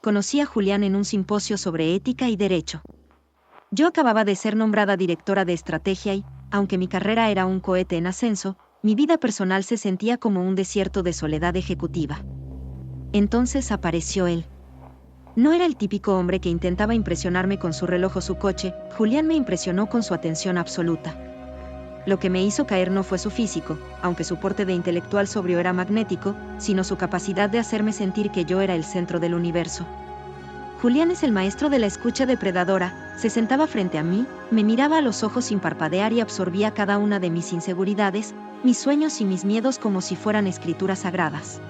conocí a Julián en un simposio sobre ética y derecho. Yo acababa de ser nombrada directora de estrategia y, aunque mi carrera era un cohete en ascenso, mi vida personal se sentía como un desierto de soledad ejecutiva. Entonces apareció él. No era el típico hombre que intentaba impresionarme con su reloj o su coche. Julián me impresionó con su atención absoluta. Lo que me hizo caer no fue su físico, aunque su porte de intelectual sobrio era magnético, sino su capacidad de hacerme sentir que yo era el centro del universo. Julián es el maestro de la escucha depredadora. Se sentaba frente a mí, me miraba a los ojos sin parpadear y absorbía cada una de mis inseguridades, mis sueños y mis miedos como si fueran escrituras sagradas.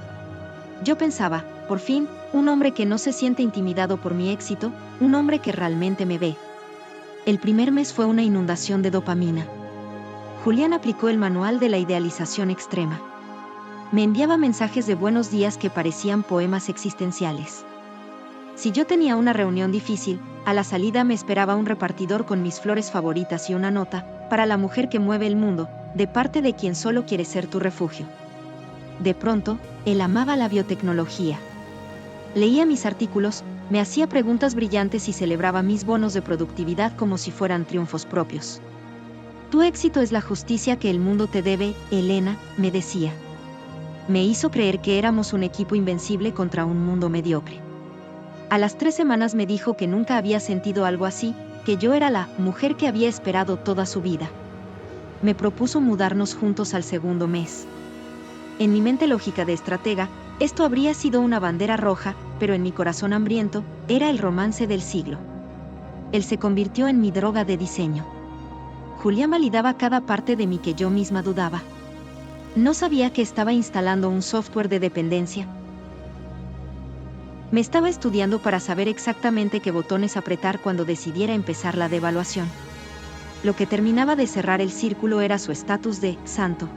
Yo pensaba, por fin, un hombre que no se siente intimidado por mi éxito, un hombre que realmente me ve. El primer mes fue una inundación de dopamina. Julián aplicó el manual de la idealización extrema. Me enviaba mensajes de buenos días que parecían poemas existenciales. Si yo tenía una reunión difícil, a la salida me esperaba un repartidor con mis flores favoritas y una nota, para la mujer que mueve el mundo, de parte de quien solo quiere ser tu refugio. De pronto, él amaba la biotecnología. Leía mis artículos, me hacía preguntas brillantes y celebraba mis bonos de productividad como si fueran triunfos propios. Tu éxito es la justicia que el mundo te debe, Elena, me decía. Me hizo creer que éramos un equipo invencible contra un mundo mediocre. A las 3 semanas me dijo que nunca había sentido algo así, que yo era la mujer que había esperado toda su vida. Me propuso mudarnos juntos al segundo mes. En mi mente lógica de estratega, esto habría sido una bandera roja, pero en mi corazón hambriento, era el romance del siglo. Él se convirtió en mi droga de diseño. Julián validaba cada parte de mí que yo misma dudaba. No sabía que estaba instalando un software de dependencia. Me estaba estudiando para saber exactamente qué botones apretar cuando decidiera empezar la devaluación. Lo que terminaba de cerrar el círculo era su estatus de santo.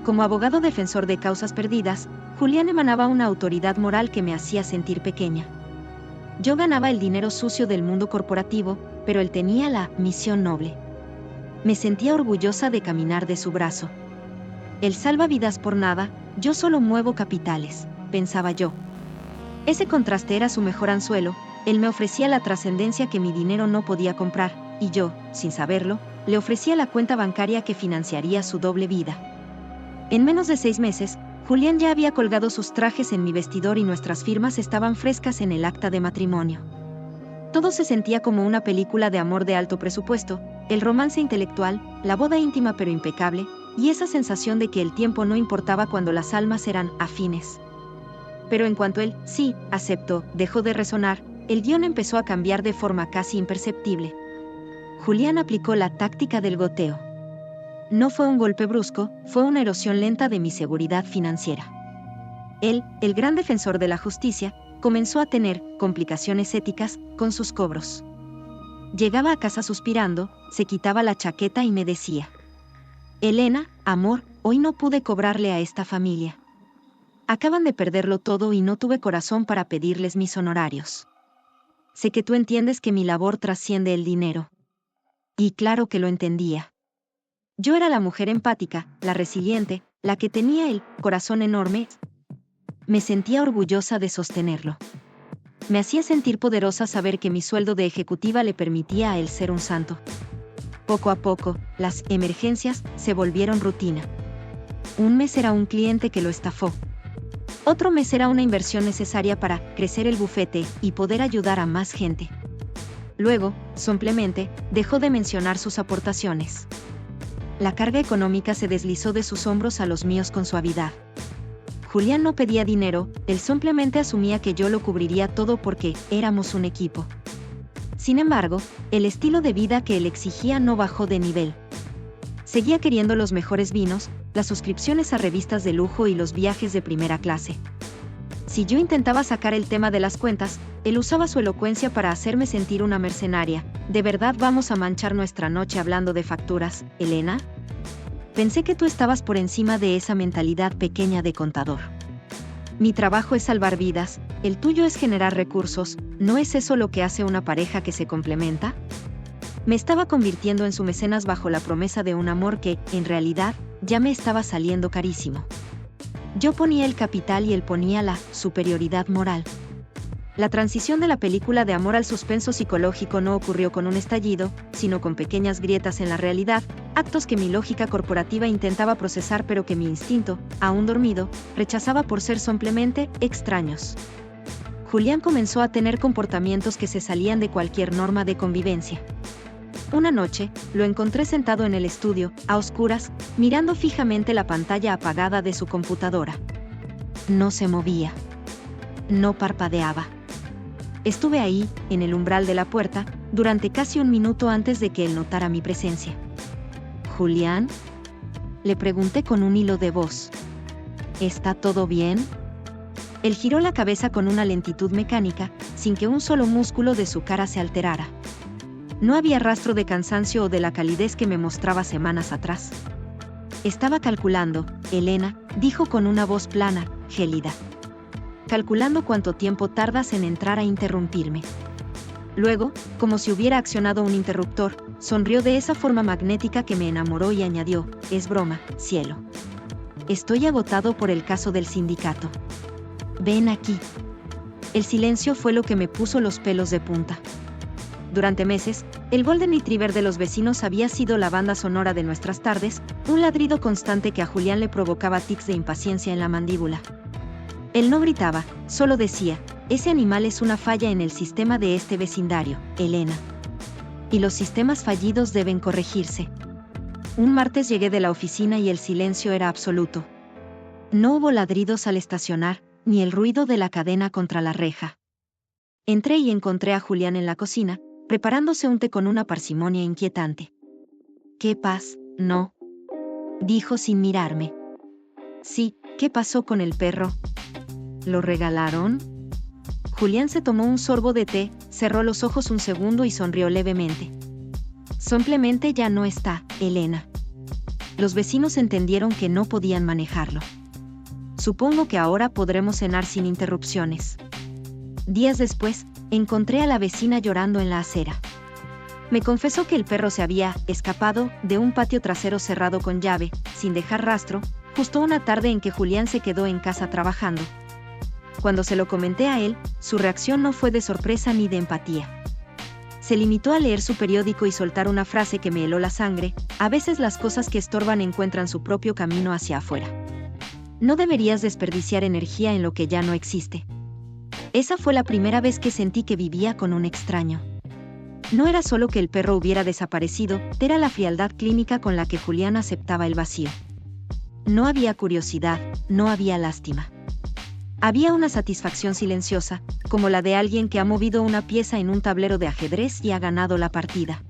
Como abogado defensor de causas perdidas, Julián emanaba una autoridad moral que me hacía sentir pequeña. Yo ganaba el dinero sucio del mundo corporativo, pero él tenía la misión noble. Me sentía orgullosa de caminar de su brazo. Él salva vidas por nada, yo solo muevo capitales, pensaba yo. Ese contraste era su mejor anzuelo. Él me ofrecía la trascendencia que mi dinero no podía comprar, y yo, sin saberlo, le ofrecía la cuenta bancaria que financiaría su doble vida. En menos de 6 meses, Julián ya había colgado sus trajes en mi vestidor y nuestras firmas estaban frescas en el acta de matrimonio. Todo se sentía como una película de amor de alto presupuesto, el romance intelectual, la boda íntima pero impecable, y esa sensación de que el tiempo no importaba cuando las almas eran afines. Pero en cuanto él, sí, aceptó, dejó de resonar, el guión empezó a cambiar de forma casi imperceptible. Julián aplicó la táctica del goteo. No fue un golpe brusco, fue una erosión lenta de mi seguridad financiera. Él, el gran defensor de la justicia, comenzó a tener complicaciones éticas con sus cobros. Llegaba a casa suspirando, se quitaba la chaqueta y me decía: Elena, amor, hoy no pude cobrarle a esta familia. Acaban de perderlo todo y no tuve corazón para pedirles mis honorarios. Sé que tú entiendes que mi labor trasciende el dinero. Y claro que lo entendía. Yo era la mujer empática, la resiliente, la que tenía el corazón enorme. Me sentía orgullosa de sostenerlo. Me hacía sentir poderosa saber que mi sueldo de ejecutiva le permitía a él ser un santo. Poco a poco, las emergencias se volvieron rutina. Un mes era un cliente que lo estafó. Otro mes era una inversión necesaria para crecer el bufete y poder ayudar a más gente. Luego, simplemente, dejó de mencionar sus aportaciones. La carga económica se deslizó de sus hombros a los míos con suavidad. Julián no pedía dinero, él simplemente asumía que yo lo cubriría todo porque éramos un equipo. Sin embargo, el estilo de vida que él exigía no bajó de nivel. Seguía queriendo los mejores vinos, las suscripciones a revistas de lujo y los viajes de primera clase. Si yo intentaba sacar el tema de las cuentas, él usaba su elocuencia para hacerme sentir una mercenaria. ¿De verdad vamos a manchar nuestra noche hablando de facturas, Elena? Pensé que tú estabas por encima de esa mentalidad pequeña de contador. Mi trabajo es salvar vidas, el tuyo es generar recursos, ¿no es eso lo que hace una pareja que se complementa? Me estaba convirtiendo en su mecenas bajo la promesa de un amor que, en realidad, ya me estaba saliendo carísimo. Yo ponía el capital y él ponía la superioridad moral. La transición de la película de amor al suspenso psicológico no ocurrió con un estallido, sino con pequeñas grietas en la realidad, actos que mi lógica corporativa intentaba procesar pero que mi instinto, aún dormido, rechazaba por ser simplemente extraños. Julián comenzó a tener comportamientos que se salían de cualquier norma de convivencia. Una noche, lo encontré sentado en el estudio, a oscuras, mirando fijamente la pantalla apagada de su computadora. No se movía. No parpadeaba. Estuve ahí, en el umbral de la puerta, durante casi un minuto antes de que él notara mi presencia. ¿Julián? Le pregunté con un hilo de voz. ¿Está todo bien? Él giró la cabeza con una lentitud mecánica, sin que un solo músculo de su cara se alterara. No había rastro de cansancio o de la calidez que me mostraba semanas atrás. Estaba calculando, Elena, dijo con una voz plana, gélida. Calculando cuánto tiempo tardas en entrar a interrumpirme. Luego, como si hubiera accionado un interruptor, sonrió de esa forma magnética que me enamoró y añadió, es broma, cielo. Estoy agotado por el caso del sindicato. Ven aquí. El silencio fue lo que me puso los pelos de punta. Durante meses, el Golden Retriever de los vecinos había sido la banda sonora de nuestras tardes, un ladrido constante que a Julián le provocaba tics de impaciencia en la mandíbula. Él no gritaba, solo decía, ese animal es una falla en el sistema de este vecindario, Elena. Y los sistemas fallidos deben corregirse. Un martes llegué de la oficina y el silencio era absoluto. No hubo ladridos al estacionar, ni el ruido de la cadena contra la reja. Entré y encontré a Julián en la cocina, preparándose un té con una parsimonia inquietante. ¿Qué pasa? No. Dijo sin mirarme. Sí, ¿qué pasó con el perro? ¿Lo regalaron? Julián se tomó un sorbo de té, cerró los ojos un segundo y sonrió levemente. Simplemente ya no está, Elena. Los vecinos entendieron que no podían manejarlo. Supongo que ahora podremos cenar sin interrupciones. Días después, encontré a la vecina llorando en la acera. Me confesó que el perro se había escapado de un patio trasero cerrado con llave, sin dejar rastro, justo una tarde en que Julián se quedó en casa trabajando. Cuando se lo comenté a él, su reacción no fue de sorpresa ni de empatía. Se limitó a leer su periódico y soltar una frase que me heló la sangre, a veces las cosas que estorban encuentran su propio camino hacia afuera. No deberías desperdiciar energía en lo que ya no existe. Esa fue la primera vez que sentí que vivía con un extraño. No era solo que el perro hubiera desaparecido, era la frialdad clínica con la que Julián aceptaba el vacío. No había curiosidad, no había lástima. Había una satisfacción silenciosa, como la de alguien que ha movido una pieza en un tablero de ajedrez y ha ganado la partida.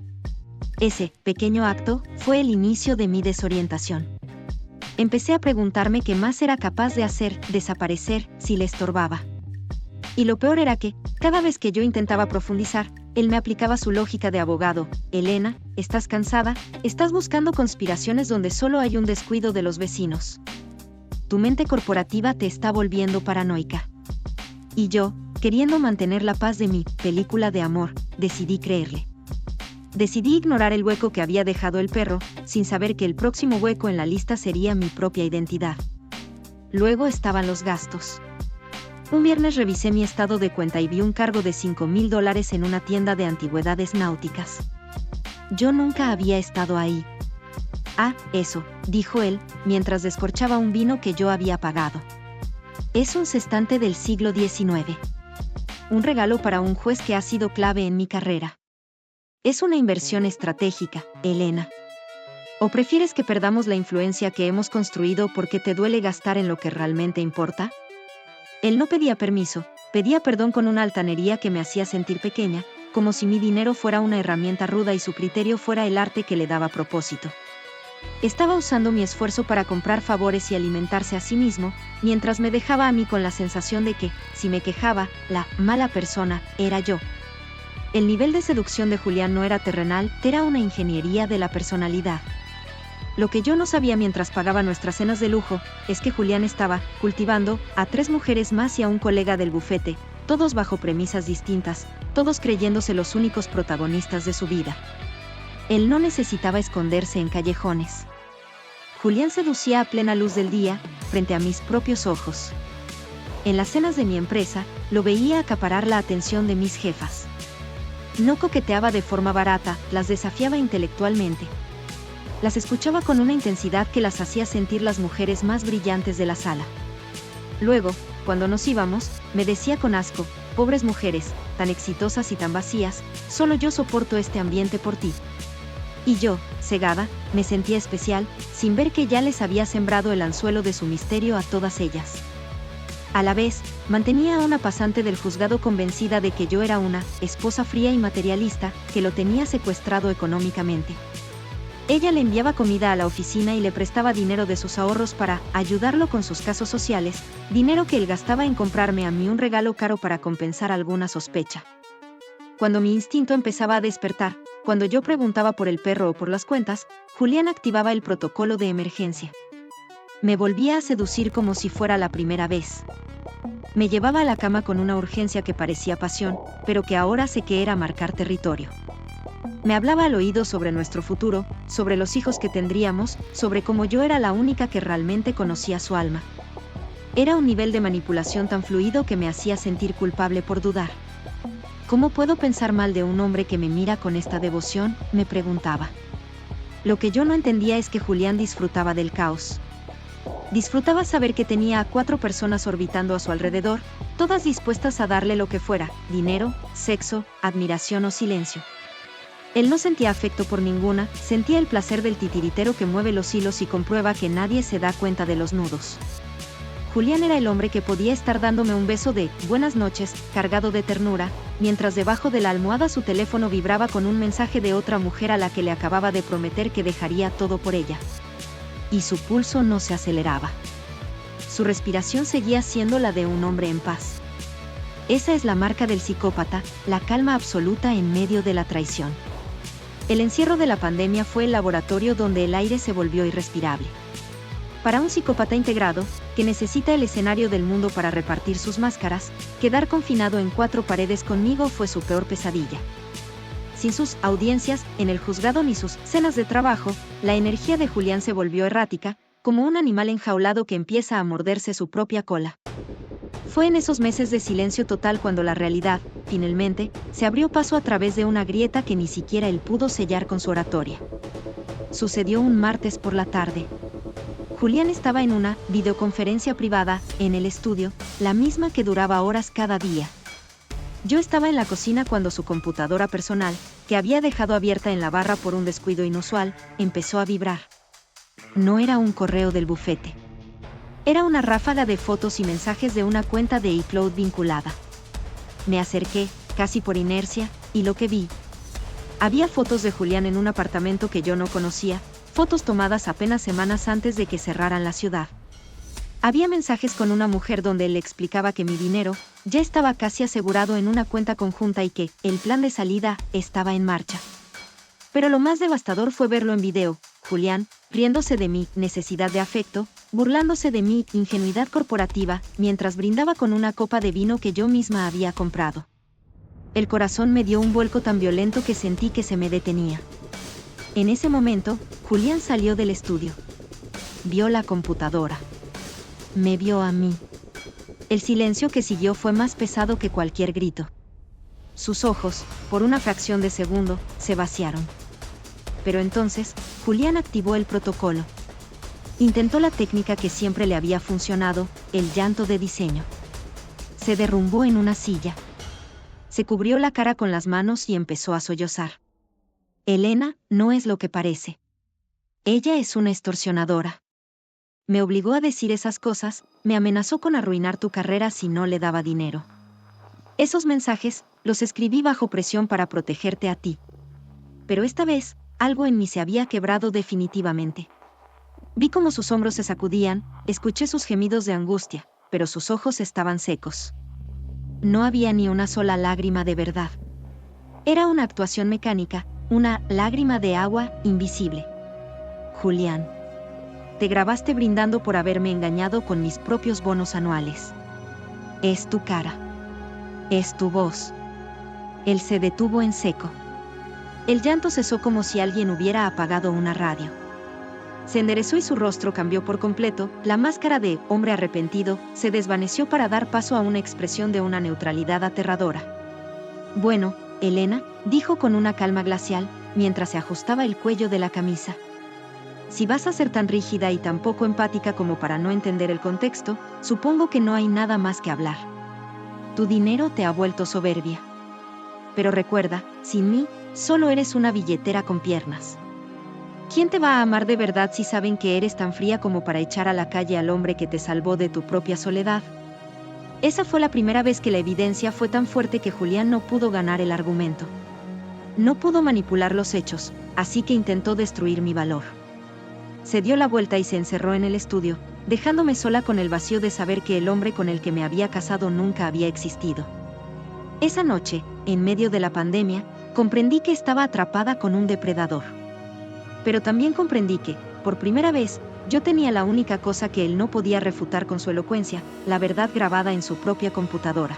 Ese pequeño acto fue el inicio de mi desorientación. Empecé a preguntarme qué más era capaz de hacer desaparecer si le estorbaba. Y lo peor era que, cada vez que yo intentaba profundizar, él me aplicaba su lógica de abogado. Elena, ¿estás cansada? ¿Estás buscando conspiraciones donde solo hay un descuido de los vecinos? Tu mente corporativa te está volviendo paranoica. Y yo, queriendo mantener la paz de mi película de amor, decidí creerle. Decidí ignorar el hueco que había dejado el perro, sin saber que el próximo hueco en la lista sería mi propia identidad. Luego estaban los gastos. Un viernes revisé mi estado de cuenta y vi un cargo de $5,000 en una tienda de antigüedades náuticas. Yo nunca había estado ahí. Ah, eso, dijo él, mientras descorchaba un vino que yo había pagado. Es un sextante del siglo XIX. Un regalo para un juez que ha sido clave en mi carrera. Es una inversión estratégica, Elena. ¿O prefieres que perdamos la influencia que hemos construido porque te duele gastar en lo que realmente importa? Él no pedía permiso, pedía perdón con una altanería que me hacía sentir pequeña, como si mi dinero fuera una herramienta ruda y su criterio fuera el arte que le daba propósito. Estaba usando mi esfuerzo para comprar favores y alimentarse a sí mismo, mientras me dejaba a mí con la sensación de que, si me quejaba, la mala persona era yo. El nivel de seducción de Julián no era terrenal, era una ingeniería de la personalidad. Lo que yo no sabía mientras pagaba nuestras cenas de lujo, es que Julián estaba cultivando a 3 mujeres más y a un colega del bufete, todos bajo premisas distintas, todos creyéndose los únicos protagonistas de su vida. Él no necesitaba esconderse en callejones. Julián seducía a plena luz del día, frente a mis propios ojos. En las cenas de mi empresa, lo veía acaparar la atención de mis jefas. No coqueteaba de forma barata, las desafiaba intelectualmente. Las escuchaba con una intensidad que las hacía sentir las mujeres más brillantes de la sala. Luego, cuando nos íbamos, me decía con asco: pobres mujeres, tan exitosas y tan vacías, solo yo soporto este ambiente por ti. Y yo, cegada, me sentía especial, sin ver que ya les había sembrado el anzuelo de su misterio a todas ellas. A la vez, mantenía a una pasante del juzgado convencida de que yo era una esposa fría y materialista, que lo tenía secuestrado económicamente. Ella le enviaba comida a la oficina y le prestaba dinero de sus ahorros para ayudarlo con sus casos sociales, dinero que él gastaba en comprarme a mí un regalo caro para compensar alguna sospecha. Cuando mi instinto empezaba a despertar, cuando yo preguntaba por el perro o por las cuentas, Julián activaba el protocolo de emergencia. Me volvía a seducir como si fuera la primera vez. Me llevaba a la cama con una urgencia que parecía pasión, pero que ahora sé que era marcar territorio. Me hablaba al oído sobre nuestro futuro, sobre los hijos que tendríamos, sobre cómo yo era la única que realmente conocía su alma. Era un nivel de manipulación tan fluido que me hacía sentir culpable por dudar. ¿Cómo puedo pensar mal de un hombre que me mira con esta devoción?, me preguntaba. Lo que yo no entendía es que Julián disfrutaba del caos. Disfrutaba saber que tenía a 4 personas orbitando a su alrededor, todas dispuestas a darle lo que fuera: dinero, sexo, admiración o silencio. Él no sentía afecto por ninguna, sentía el placer del titiritero que mueve los hilos y comprueba que nadie se da cuenta de los nudos. Julián era el hombre que podía estar dándome un beso de buenas noches, cargado de ternura, mientras debajo de la almohada su teléfono vibraba con un mensaje de otra mujer a la que le acababa de prometer que dejaría todo por ella. Y su pulso no se aceleraba. Su respiración seguía siendo la de un hombre en paz. Esa es la marca del psicópata, la calma absoluta en medio de la traición. El encierro de la pandemia fue el laboratorio donde el aire se volvió irrespirable. Para un psicópata integrado, que necesita el escenario del mundo para repartir sus máscaras, quedar confinado en 4 paredes conmigo fue su peor pesadilla. Sin sus audiencias en el juzgado ni sus cenas de trabajo, la energía de Julián se volvió errática, como un animal enjaulado que empieza a morderse su propia cola. Fue en esos meses de silencio total cuando la realidad, finalmente, se abrió paso a través de una grieta que ni siquiera él pudo sellar con su oratoria. Sucedió un martes por la tarde. Julián estaba en una videoconferencia privada, en el estudio, la misma que duraba horas cada día. Yo estaba en la cocina cuando su computadora personal, que había dejado abierta en la barra por un descuido inusual, empezó a vibrar. No era un correo del bufete. Era una ráfaga de fotos y mensajes de una cuenta de iCloud vinculada. Me acerqué, casi por inercia, y lo que vi. Había fotos de Julián en un apartamento que yo no conocía, fotos tomadas apenas semanas antes de que cerraran la ciudad. Había mensajes con una mujer donde él le explicaba que mi dinero ya estaba casi asegurado en una cuenta conjunta y que el plan de salida estaba en marcha. Pero lo más devastador fue verlo en video, Julián, riéndose de mi necesidad de afecto, burlándose de mi ingenuidad corporativa, mientras brindaba con una copa de vino que yo misma había comprado. El corazón me dio un vuelco tan violento que sentí que se me detenía. En ese momento, Julián salió del estudio. Vio la computadora. Me vio a mí. El silencio que siguió fue más pesado que cualquier grito. Sus ojos, por una fracción de segundo, se vaciaron. Pero entonces, Julián activó el protocolo. Intentó la técnica que siempre le había funcionado, el llanto de diseño. Se derrumbó en una silla. Se cubrió la cara con las manos y empezó a sollozar. Elena no es lo que parece. Ella es una extorsionadora. Me obligó a decir esas cosas, me amenazó con arruinar tu carrera si no le daba dinero. Esos mensajes, los escribí bajo presión para protegerte a ti. Pero esta vez, algo en mí se había quebrado definitivamente. Vi cómo sus hombros se sacudían, escuché sus gemidos de angustia, pero sus ojos estaban secos. No había ni una sola lágrima de verdad. Era una actuación mecánica, una lágrima de agua invisible. Julián. Te grabaste brindando por haberme engañado con mis propios bonos anuales. Es tu cara. Es tu voz. Él se detuvo en seco. El llanto cesó como si alguien hubiera apagado una radio. Se enderezó y su rostro cambió por completo, la máscara de hombre arrepentido se desvaneció para dar paso a una expresión de una neutralidad aterradora. Bueno, Elena, dijo con una calma glacial, mientras se ajustaba el cuello de la camisa. Si vas a ser tan rígida y tan poco empática como para no entender el contexto, supongo que no hay nada más que hablar. Tu dinero te ha vuelto soberbia. Pero recuerda, sin mí, solo eres una billetera con piernas. ¿Quién te va a amar de verdad si saben que eres tan fría como para echar a la calle al hombre que te salvó de tu propia soledad? Esa fue la primera vez que la evidencia fue tan fuerte que Julián no pudo ganar el argumento. No pudo manipular los hechos, así que intentó destruir mi valor. Se dio la vuelta y se encerró en el estudio, dejándome sola con el vacío de saber que el hombre con el que me había casado nunca había existido. Esa noche, en medio de la pandemia, comprendí que estaba atrapada con un depredador. Pero también comprendí que, por primera vez, yo tenía la única cosa que él no podía refutar con su elocuencia, la verdad grabada en su propia computadora.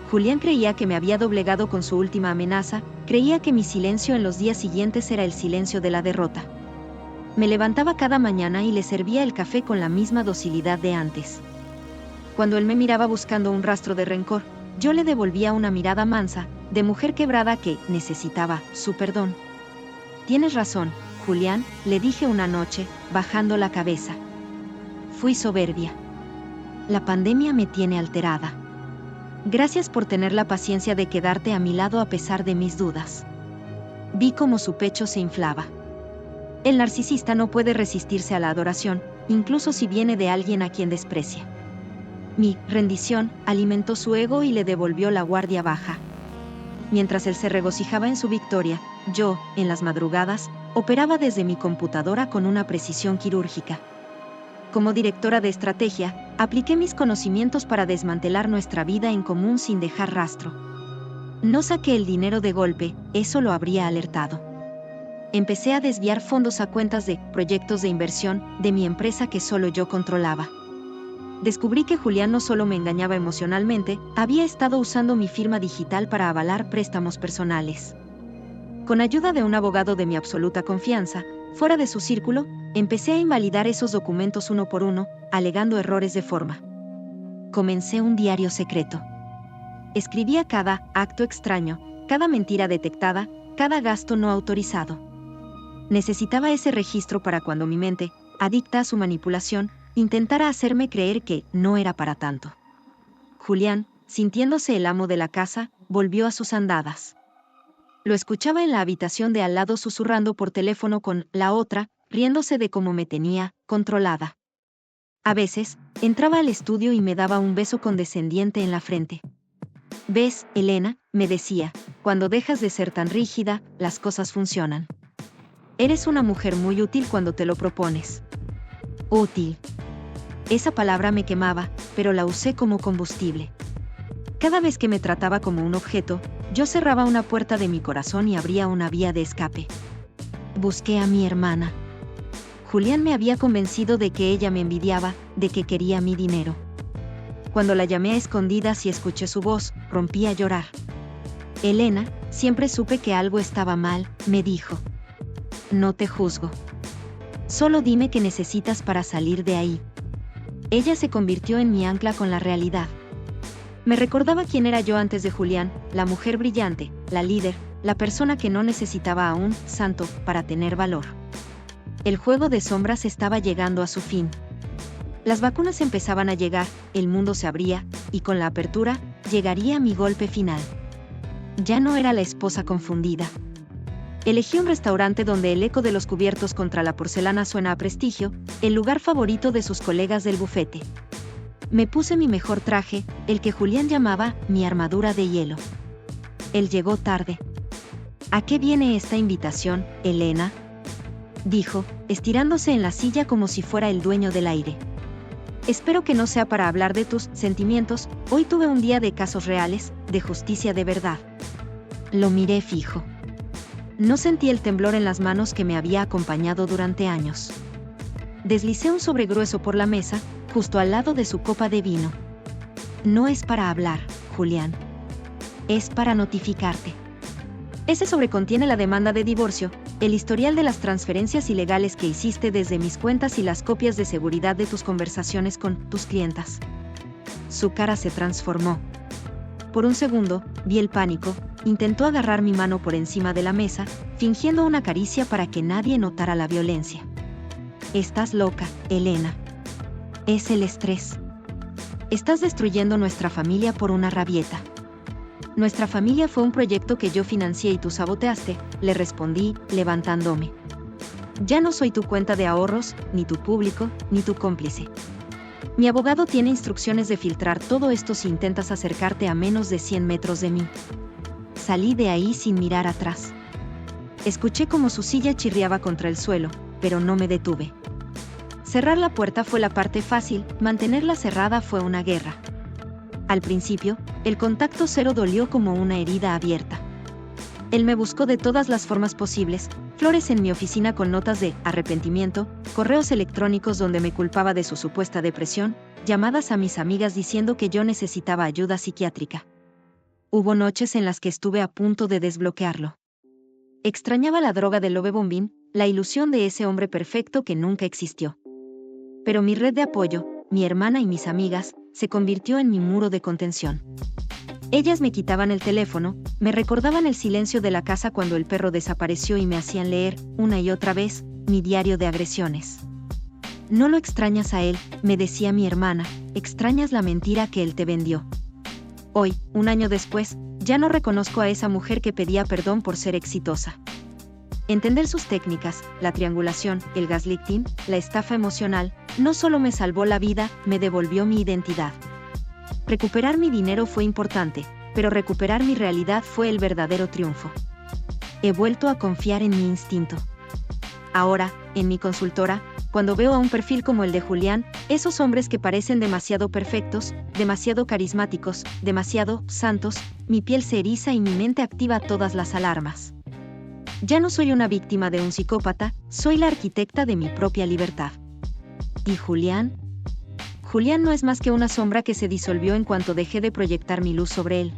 Julián creía que me había doblegado con su última amenaza, creía que mi silencio en los días siguientes era el silencio de la derrota. Me levantaba cada mañana y le servía el café con la misma docilidad de antes. Cuando él me miraba buscando un rastro de rencor, yo le devolvía una mirada mansa, de mujer quebrada que necesitaba su perdón. Tienes razón, Julián, le dije una noche, bajando la cabeza. Fui soberbia. La pandemia me tiene alterada. Gracias por tener la paciencia de quedarte a mi lado a pesar de mis dudas. Vi cómo su pecho se inflaba. El narcisista no puede resistirse a la adoración, incluso si viene de alguien a quien desprecia. Mi rendición alimentó su ego y le devolvió la guardia baja. Mientras él se regocijaba en su victoria, yo, en las madrugadas, operaba desde mi computadora con una precisión quirúrgica. Como directora de estrategia, apliqué mis conocimientos para desmantelar nuestra vida en común sin dejar rastro. No saqué el dinero de golpe, eso lo habría alertado. Empecé a desviar fondos a cuentas de proyectos de inversión de mi empresa que solo yo controlaba. Descubrí que Julián no solo me engañaba emocionalmente, había estado usando mi firma digital para avalar préstamos personales. Con ayuda de un abogado de mi absoluta confianza, fuera de su círculo, empecé a invalidar esos documentos uno por uno, alegando errores de forma. Comencé un diario secreto. Escribía cada acto extraño, cada mentira detectada, cada gasto no autorizado. Necesitaba ese registro para cuando mi mente, adicta a su manipulación, intentara hacerme creer que no era para tanto. Julián, sintiéndose el amo de la casa, volvió a sus andadas. Lo escuchaba en la habitación de al lado susurrando por teléfono con la otra, riéndose de cómo me tenía controlada. A veces, entraba al estudio y me daba un beso condescendiente en la frente. «¿Ves, Elena?», me decía, «cuando dejas de ser tan rígida, las cosas funcionan. Eres una mujer muy útil cuando te lo propones». Útil. Esa palabra me quemaba, pero la usé como combustible. Cada vez que me trataba como un objeto, yo cerraba una puerta de mi corazón y abría una vía de escape. Busqué a mi hermana. Julián me había convencido de que ella me envidiaba, de que quería mi dinero. Cuando la llamé a escondidas y escuché su voz, rompí a llorar. «Elena, siempre supe que algo estaba mal», me dijo. «No te juzgo. Solo dime qué necesitas para salir de ahí». Ella se convirtió en mi ancla con la realidad. Me recordaba quién era yo antes de Julián, la mujer brillante, la líder, la persona que no necesitaba a un santo para tener valor. El juego de sombras estaba llegando a su fin. Las vacunas empezaban a llegar, el mundo se abría, y con la apertura, llegaría mi golpe final. Ya no era la esposa confundida. Elegí un restaurante donde el eco de los cubiertos contra la porcelana suena a prestigio, el lugar favorito de sus colegas del bufete. Me puse mi mejor traje, el que Julián llamaba mi armadura de hielo. Él llegó tarde. «¿A qué viene esta invitación, Elena?», dijo, estirándose en la silla como si fuera el dueño del aire. «Espero que no sea para hablar de tus sentimientos, hoy tuve un día de casos reales, de justicia de verdad». Lo miré fijo. No sentí el temblor en las manos que me había acompañado durante años. Deslicé un sobre grueso por la mesa, justo al lado de su copa de vino. «No es para hablar, Julián. Es para notificarte. Ese sobre contiene la demanda de divorcio, el historial de las transferencias ilegales que hiciste desde mis cuentas y las copias de seguridad de tus conversaciones con tus clientas. Su cara se transformó. Por un segundo, vi el pánico, intentó agarrar mi mano por encima de la mesa, fingiendo una caricia para que nadie notara la violencia. Estás loca, Elena. Es el estrés. Estás destruyendo nuestra familia por una rabieta. Nuestra familia fue un proyecto que yo financié y tú saboteaste, le respondí, levantándome. Ya no soy tu cuenta de ahorros, ni tu público, ni tu cómplice. Mi abogado tiene instrucciones de filtrar todo esto si intentas acercarte a menos de 100 metros de mí. Salí de ahí sin mirar atrás. Escuché como su silla chirriaba contra el suelo, pero no me detuve. Cerrar la puerta fue la parte fácil, mantenerla cerrada fue una guerra. Al principio, el contacto cero dolió como una herida abierta. Él me buscó de todas las formas posibles, flores en mi oficina con notas de arrepentimiento, correos electrónicos donde me culpaba de su supuesta depresión, llamadas a mis amigas diciendo que yo necesitaba ayuda psiquiátrica. Hubo noches en las que estuve a punto de desbloquearlo. Extrañaba la droga del love bombing, la ilusión de ese hombre perfecto que nunca existió. Pero mi red de apoyo, mi hermana y mis amigas, se convirtió en mi muro de contención. Ellas me quitaban el teléfono, me recordaban el silencio de la casa cuando el perro desapareció y me hacían leer, una y otra vez, mi diario de agresiones. No lo extrañas a él, me decía mi hermana, extrañas la mentira que él te vendió. Hoy, un año después, ya no reconozco a esa mujer que pedía perdón por ser exitosa. Entender sus técnicas, la triangulación, el gaslighting, la estafa emocional, no solo me salvó la vida, me devolvió mi identidad. Recuperar mi dinero fue importante, pero recuperar mi realidad fue el verdadero triunfo. He vuelto a confiar en mi instinto. Ahora, en mi consultora, cuando veo a un perfil como el de Julián, esos hombres que parecen demasiado perfectos, demasiado carismáticos, demasiado santos, mi piel se eriza y mi mente activa todas las alarmas. Ya no soy una víctima de un psicópata, soy la arquitecta de mi propia libertad. ¿Y Julián? Julián no es más que una sombra que se disolvió en cuanto dejé de proyectar mi luz sobre él.